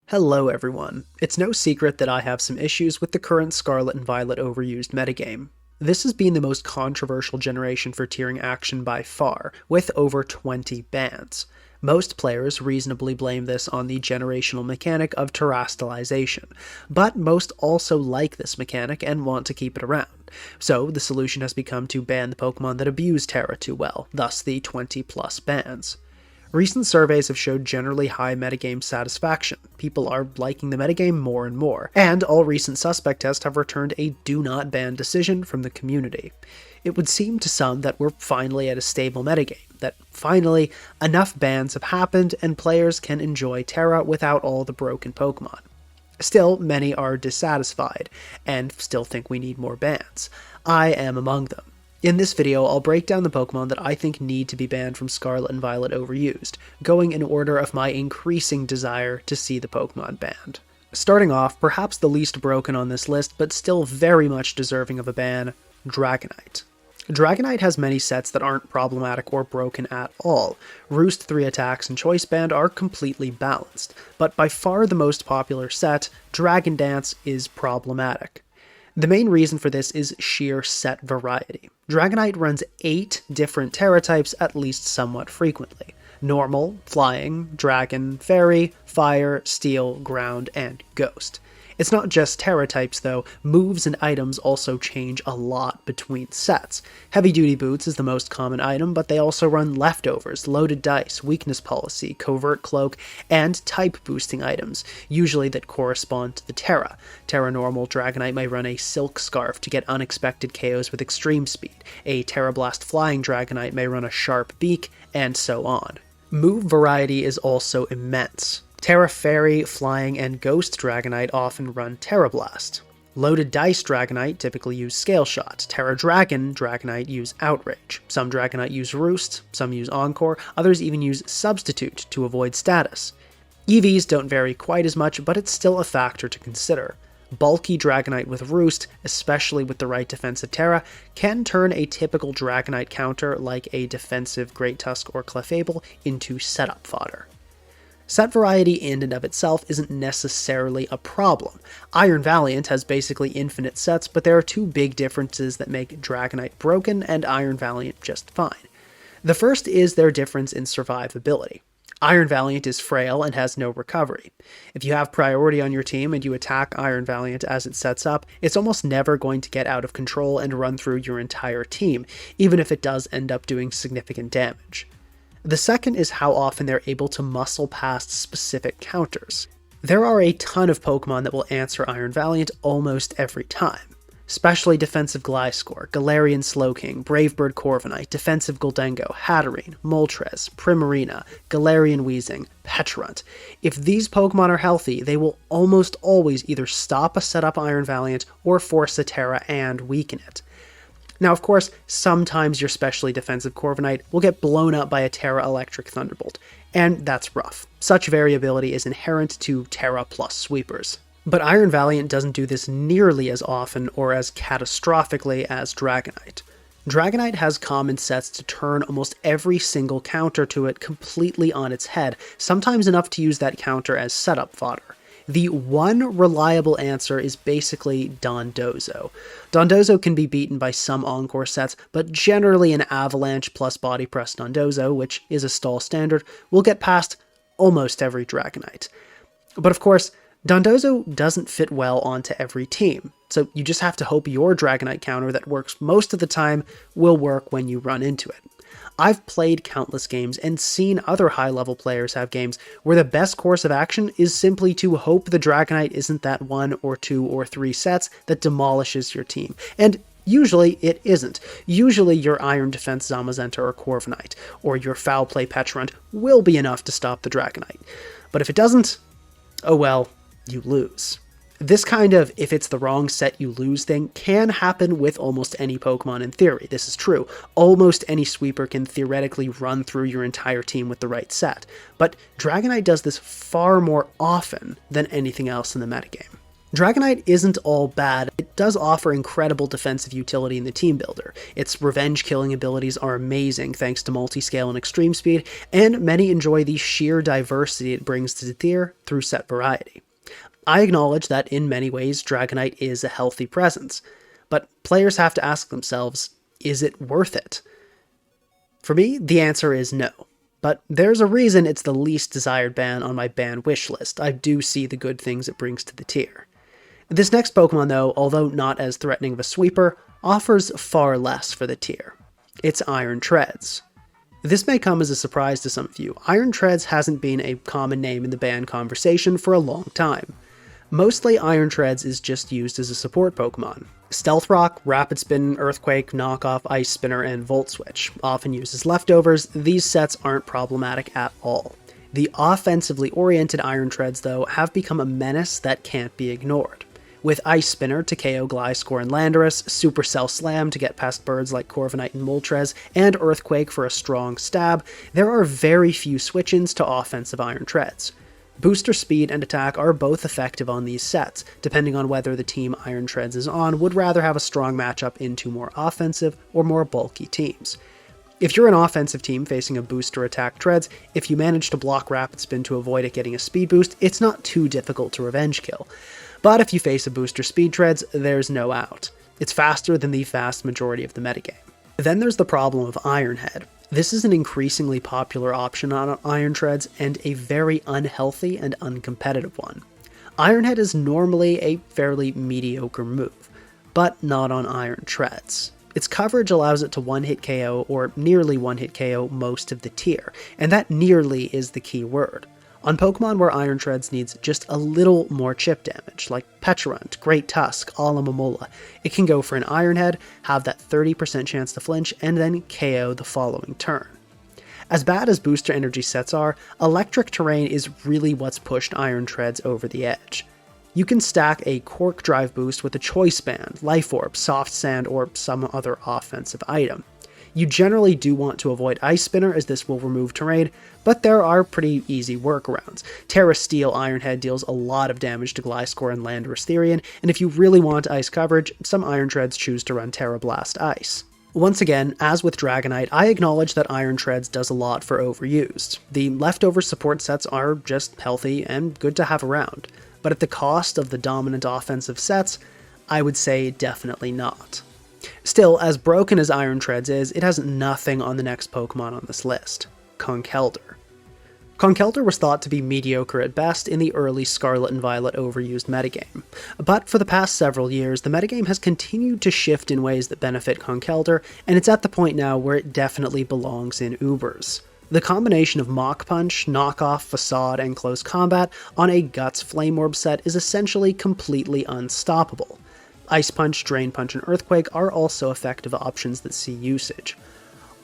Hello everyone. It's no secret that I have some issues with the current Scarlet and Violet overused metagame. This has been the most controversial generation for tiering action by far, with over 20 bans. Most players reasonably blame this on the generational mechanic of terastallization, but most also like this mechanic and want to keep it around. So the solution has become to ban the Pokemon that abuse Terra too well, thus the 20 plus bans. Recent surveys have showed generally high metagame satisfaction. People are liking the metagame more and more, and all recent suspect tests have returned a do not ban decision from the community. It would seem to some that we're finally at a stable metagame, that finally enough bans have happened and players can enjoy Terra without all the broken Pokemon. Still, many are dissatisfied, and still think we need more bans. I am among them. In this video, I'll break down the Pokemon that I think need to be banned from Scarlet and Violet overused, going in order of my increasing desire to see the Pokemon banned. Starting off, perhaps the least broken on this list, but still very much deserving of a ban, Dragonite. Dragonite has many sets that aren't problematic or broken at all. Roost 3 attacks and Choice Band are completely balanced, but by far the most popular set, Dragon Dance, is problematic. The main reason for this is sheer set variety. Dragonite runs 8 different Terra types at least somewhat frequently. Normal, Flying, Dragon, Fairy, Fire, Steel, Ground, and Ghost. It's not just Terra types though, moves and items also change a lot between sets. Heavy Duty Boots is the most common item, but they also run Leftovers, Loaded Dice, Weakness Policy, Covert Cloak, and type boosting items, usually that correspond to the Terra. Terra Normal Dragonite may run a Silk Scarf to get unexpected KOs with extreme speed, a Terra Blast Flying Dragonite may run a Sharp Beak, and so on. Move variety is also immense. Terra Fairy, Flying, and Ghost Dragonite often run Terra Blast. Loaded Dice Dragonite typically use Scale Shot. Terra Dragon Dragonite use Outrage. Some Dragonite use Roost, some use Encore, others even use Substitute to avoid status. EVs don't vary quite as much, but it's still a factor to consider. Bulky Dragonite with Roost, especially with the right defensive Terra, can turn a typical Dragonite counter like a defensive Great Tusk or Clefable into setup fodder. Set variety in and of itself isn't necessarily a problem. Iron Valiant has basically infinite sets, but there are two big differences that make Dragonite broken and Iron Valiant just fine. The first is their difference in survivability. Iron Valiant is frail and has no recovery. If you have priority on your team and you attack Iron Valiant as it sets up, it's almost never going to get out of control and run through your entire team, even if it does end up doing significant damage. The second is how often they're able to muscle past specific counters. There are a ton of Pokemon that will answer Iron Valiant almost every time. Especially Defensive Gliscor, Galarian Slowking, Bravebird Corviknight, Defensive Gholdengo, Hatterene, Moltres, Primarina, Galarian Weezing, Petulant. If these Pokemon are healthy, they will almost always either stop a setup Iron Valiant or force a Terra and weaken it. Now, of course, sometimes your specially defensive Corviknight will get blown up by a Terra Electric Thunderbolt, and that's rough. Such variability is inherent to Terra plus sweepers. But Iron Valiant doesn't do this nearly as often or as catastrophically as Dragonite. Dragonite has common sets to turn almost every single counter to it completely on its head, sometimes enough to use that counter as setup fodder. The one reliable answer is basically Dondozo. Dondozo can be beaten by some Encore sets, but generally an Avalanche plus Body Press Dondozo, which is a stall standard, will get past almost every Dragonite. But of course, Dondozo doesn't fit well onto every team, so you just have to hope your Dragonite counter that works most of the time will work when you run into it. I've played countless games and seen other high-level players have games where the best course of action is simply to hope the Dragonite isn't that 1 or 2 or 3 sets that demolishes your team. And usually it isn't. Usually your Iron Defense Zamazenta or Corviknight, or your Foul Play Petulant will be enough to stop the Dragonite. But if it doesn't, oh well, you lose. This kind of if it's the wrong set you lose thing can happen with almost any Pokemon in theory. This is true. Almost any sweeper can theoretically run through your entire team with the right set. But Dragonite does this far more often than anything else in the metagame. Dragonite isn't all bad. It does offer incredible defensive utility in the team builder. Its revenge killing abilities are amazing thanks to multi-scale and extreme speed, and many enjoy the sheer diversity it brings to the tier through set variety. I acknowledge that in many ways Dragonite is a healthy presence, but players have to ask themselves, is it worth it? For me, the answer is no. But there's a reason it's the least desired ban on my ban wish list. I do see the good things it brings to the tier. This next Pokemon, though, although not as threatening of a sweeper, offers far less for the tier. It's Iron Treads. This may come as a surprise to some of you. Iron Treads hasn't been a common name in the ban conversation for a long time. Mostly Iron Treads is just used as a support Pokemon. Stealth Rock, Rapid Spin, Earthquake, Knockoff, Ice Spinner, and Volt Switch, often used as leftovers, these sets aren't problematic at all. The offensively oriented Iron Treads, though, have become a menace that can't be ignored. With Ice Spinner to KO Gliscor and Landorus, Supercell Slam to get past birds like Corviknight and Moltres, and Earthquake for a strong stab, there are very few switch-ins to offensive Iron Treads. Booster speed and attack are both effective on these sets, depending on whether the team Iron Treads is on would rather have a strong matchup into more offensive or more bulky teams. If you're an offensive team facing a booster attack Treads, if you manage to block Rapid Spin to avoid it getting a speed boost, it's not too difficult to revenge kill. But if you face a booster speed Treads, there's no out. It's faster than the vast majority of the metagame. Then there's the problem of Iron Head. This is an increasingly popular option on Iron Treads, and a very unhealthy and uncompetitive one. Iron Head is normally a fairly mediocre move, but not on Iron Treads. Its coverage allows it to one-hit KO or nearly one-hit KO most of the tier, and that nearly is the key word. On Pokemon where Iron Treads needs just a little more chip damage, like Pecharunt, Great Tusk, Alomomola, it can go for an Iron Head, have that 30% chance to flinch, and then KO the following turn. As bad as booster energy sets are, electric terrain is really what's pushed Iron Treads over the edge. You can stack a Cork Drive boost with a Choice Band, Life Orb, Soft Sand, or some other offensive item. You generally do want to avoid Ice Spinner as this will remove terrain, but there are pretty easy workarounds. Terra Steel Iron Head deals a lot of damage to Gliscor and Landorus Therian, and if you really want ice coverage, some Iron Treads choose to run Terra Blast Ice. Once again, as with Dragonite, I acknowledge that Iron Treads does a lot for overused. The leftover support sets are just healthy and good to have around, but at the cost of the dominant offensive sets, I would say definitely not. Still, as broken as Iron Treads is, it has nothing on the next Pokemon on this list, Conkeldurr. Conkeldurr was thought to be mediocre at best in the early Scarlet and Violet overused metagame, but for the past several years, the metagame has continued to shift in ways that benefit Conkeldurr, and it's at the point now where it definitely belongs in Ubers. The combination of Mach Punch, Knockoff, Facade, and Close Combat on a Guts Flame Orb set is essentially completely unstoppable. Ice Punch, Drain Punch, and Earthquake are also effective options that see usage.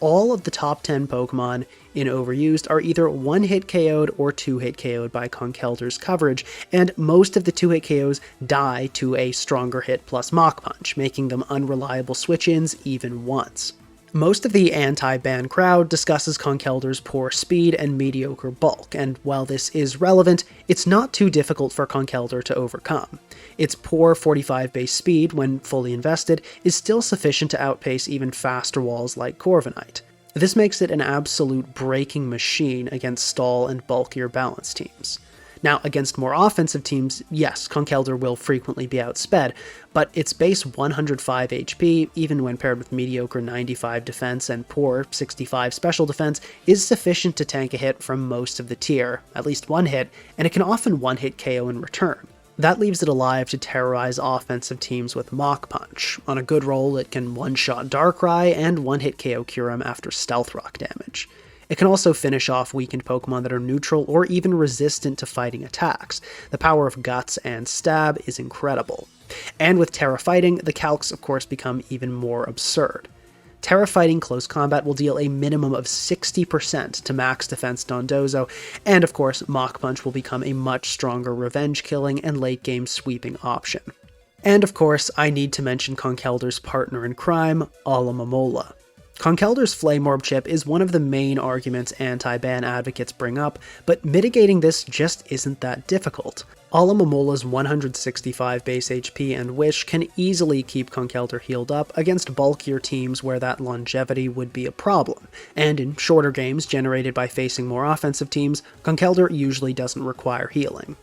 All of the top 10 Pokemon in Overused are either one-hit KO'd or two-hit KO'd by Conkeldurr's coverage, and most of the two-hit KOs die to a stronger hit plus Mach Punch, making them unreliable switch-ins even once. Most of the anti-ban crowd discusses Conkeldurr's poor speed and mediocre bulk, and while this is relevant, it's not too difficult for Conkeldurr to overcome. Its poor 45 base speed, when fully invested, is still sufficient to outpace even faster walls like Corviknight. This makes it an absolute breaking machine against stall and bulkier balance teams. Now, against more offensive teams, yes, Conkeldurr will frequently be outsped, but its base 105 HP, even when paired with mediocre 95 defense and poor 65 special defense, is sufficient to tank a hit from most of the tier, at least one hit, and it can often one-hit KO in return. That leaves it alive to terrorize offensive teams with Mach Punch. On a good roll, it can one-shot Darkrai and one-hit KO Kyurem after Stealth Rock damage. It can also finish off weakened Pokemon that are neutral or even resistant to fighting attacks. The power of Guts and Stab is incredible. And with Terra Fighting, the calcs of course become even more absurd. Terra Fighting Close Combat will deal a minimum of 60% to max defense Dondozo, and of course Mach Punch will become a much stronger revenge killing and late game sweeping option. And of course, I need to mention Conkeldurr's partner in crime, Alomomola. Conkeldurr's Flame Orb chip is one of the main arguments anti-ban advocates bring up, but mitigating this just isn't that difficult. Alamomola's 165 base HP and Wish can easily keep Conkeldurr healed up against bulkier teams where that longevity would be a problem, and in shorter games generated by facing more offensive teams, Conkeldurr usually doesn't require healing.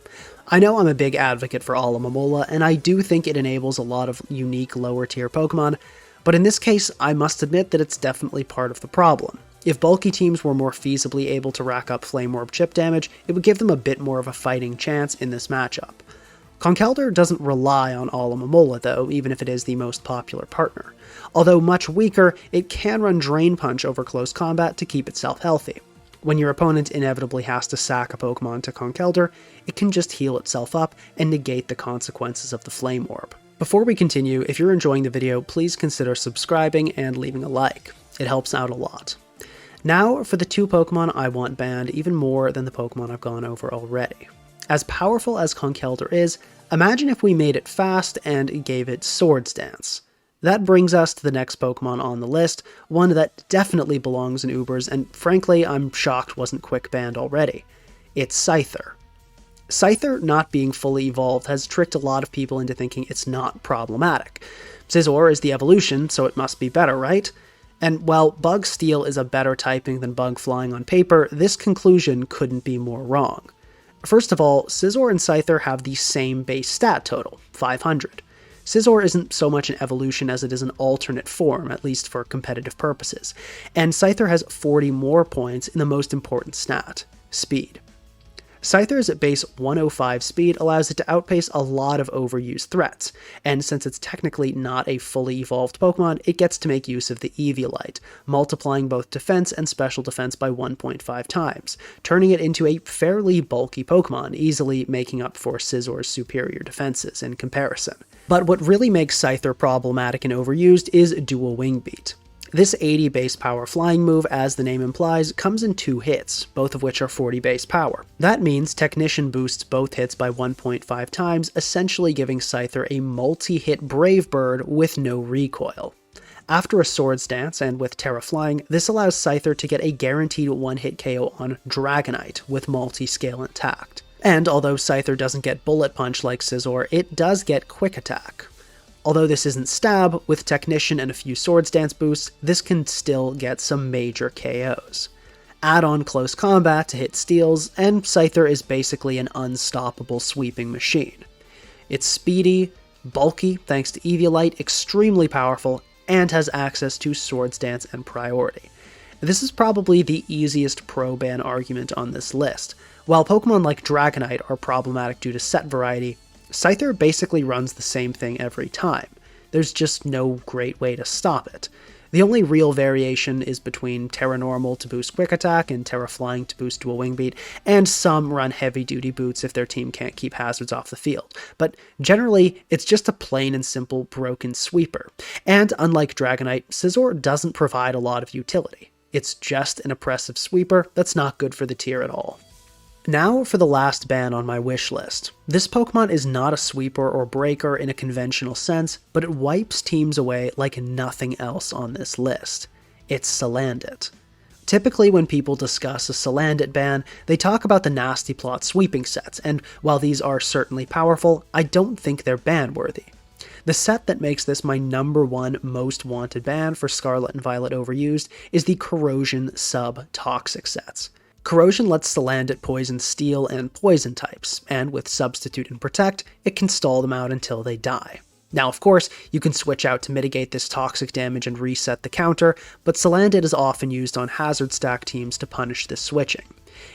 I know I'm a big advocate for Alamomola, and I do think it enables a lot of unique lower tier Pokemon, but in this case I must admit that it's definitely part of the problem. If bulky teams were more feasibly able to rack up Flame Orb chip damage, it would give them a bit more of a fighting chance in this matchup. Conkeldurr doesn't rely on Alamomola though, even if it is the most popular partner. Although much weaker, it can run Drain Punch over close combat to keep itself healthy. When your opponent inevitably has to sack a Pokemon to Conkeldurr, it can just heal itself up and negate the consequences of the Flame Orb. Before we continue, if you're enjoying the video, please consider subscribing and leaving a like. It helps out a lot. Now for the two Pokemon I want banned even more than the Pokemon I've gone over already. As powerful as Conkeldurr is, imagine if we made it fast and gave it Swords Dance. That brings us to the next Pokemon on the list, one that definitely belongs in Ubers, and frankly I'm shocked wasn't quick banned already. It's Scyther. Scyther not being fully evolved has tricked a lot of people into thinking it's not problematic. Scizor is the evolution, so it must be better, right? And while Bug Steel is a better typing than Bug Flying on paper, this conclusion couldn't be more wrong. First of all, Scizor and Scyther have the same base stat total, 500. Scizor isn't so much an evolution as it is an alternate form, at least for competitive purposes, and Scyther has 40 more points in the most important stat, speed. Scyther's base 105 speed allows it to outpace a lot of overused threats, and since it's technically not a fully evolved Pokemon, it gets to make use of the Eviolite, multiplying both defense and special defense by 1.5 times, turning it into a fairly bulky Pokemon, easily making up for Scizor's superior defenses in comparison. But what really makes Scyther problematic and overused is Dual Wing Beat. This 80 base power flying move, as the name implies, comes in 2 hits, both of which are 40 base power. That means Technician boosts both hits by 1.5 times, essentially giving Scyther a multi-hit Brave Bird with no recoil. After a Swords Dance and with Terra Flying, this allows Scyther to get a guaranteed one-hit KO on Dragonite with multi-scale intact. And although Scyther doesn't get Bullet Punch like Scizor, it does get Quick Attack. Although this isn't Stab, with Technician and a few Swords Dance boosts, this can still get some major KOs. Add on Close Combat to hit steals, and Scyther is basically an unstoppable sweeping machine. It's speedy, bulky thanks to Eviolite, extremely powerful, and has access to Swords Dance and Priority. This is probably the easiest pro-ban argument on this list. While Pokemon like Dragonite are problematic due to set variety, Scyther basically runs the same thing every time. There's just no great way to stop it. The only real variation is between Terra Normal to boost Quick Attack and Terra Flying to boost Dual Wing Beat, and some run heavy duty boots if their team can't keep hazards off the field. But generally, it's just a plain and simple broken sweeper. And unlike Dragonite, Scizor doesn't provide a lot of utility. It's just an oppressive sweeper that's not good for the tier at all. Now for the last ban on my wish list. This Pokemon is not a sweeper or breaker in a conventional sense, but it wipes teams away like nothing else on this list. It's Salandit. Typically when people discuss a Salandit ban, they talk about the Nasty Plot sweeping sets, and while these are certainly powerful, I don't think they're ban-worthy. The set that makes this my #1 most wanted ban for Scarlet and Violet Overused is the Corrosion Sub-Toxic sets. Corrosion lets Salandit poison Steel and Poison types, and with Substitute and Protect, it can stall them out until they die. Now of course, you can switch out to mitigate this toxic damage and reset the counter, but Salandit is often used on hazard stack teams to punish this switching.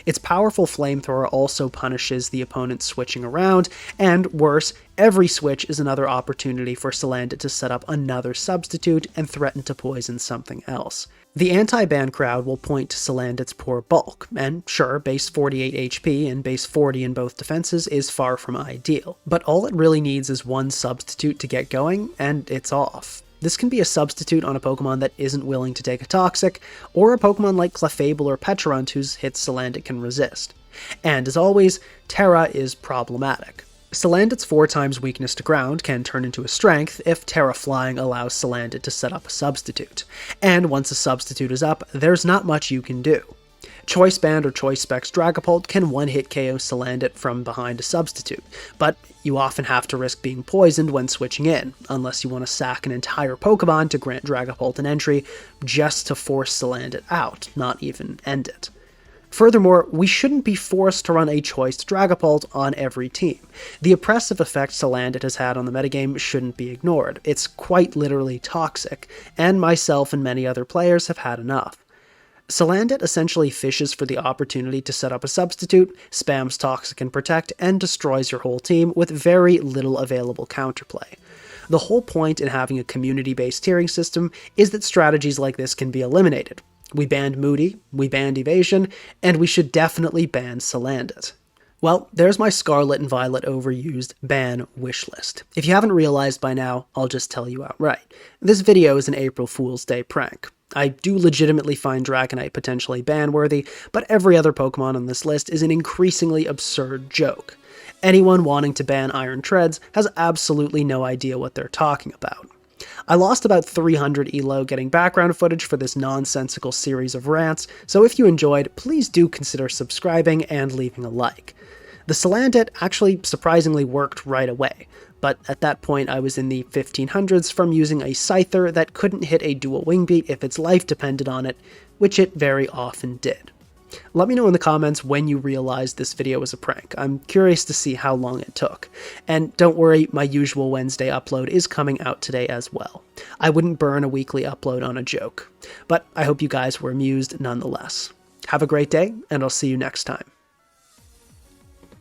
Its powerful Flamethrower also punishes the opponent switching around, and worse, every switch is another opportunity for Salandit to set up another substitute and threaten to poison something else. The anti-ban crowd will point to Salandit's poor bulk, and sure, base 48 HP and base 40 in both defenses is far from ideal, but all it really needs is one substitute to get going, and it's off. This can be a substitute on a Pokemon that isn't willing to take a Toxic, or a Pokemon like Clefable or Pecharunt whose hits Salandit can resist. And as always, Terra is problematic. Salandit's 4x weakness to ground can turn into a strength if Terra Flying allows Salandit to set up a substitute. And once a substitute is up, there's not much you can do. Choice Band or Choice Specs Dragapult can one-hit KO Salandit from behind a substitute, but you often have to risk being poisoned when switching in, unless you want to sack an entire Pokemon to grant Dragapult an entry just to force Salandit out, not even end it. Furthermore, we shouldn't be forced to run a choiced Dragapult on every team. The oppressive effect Salandit has had on the metagame shouldn't be ignored. It's quite literally toxic, and myself and many other players have had enough. Salandit essentially fishes for the opportunity to set up a substitute, spams Toxic and Protect, and destroys your whole team with very little available counterplay. The whole point in having a community-based tiering system is that strategies like this can be eliminated. We banned Moody, we banned Evasion, and we should definitely ban Salandit. Well, there's my Scarlet and Violet overused ban wishlist. If you haven't realized by now, I'll just tell you outright. This video is an April Fool's Day prank. I do legitimately find Dragonite potentially ban-worthy, but every other Pokemon on this list is an increasingly absurd joke. Anyone wanting to ban Iron Treads has absolutely no idea what they're talking about. I lost about 300 ELO getting background footage for this nonsensical series of rants, so if you enjoyed, please do consider subscribing and leaving a like. The Salandit actually surprisingly worked right away, but at that point I was in the 1500s from using a Scyther that couldn't hit a dual wing beat if its life depended on it, which it very often did. Let me know in the comments when you realized this video was a prank. I'm curious to see how long it took. And don't worry, my usual Wednesday upload is coming out today as well. I wouldn't burn a weekly upload on a joke. But I hope you guys were amused nonetheless. Have a great day, and I'll see you next time.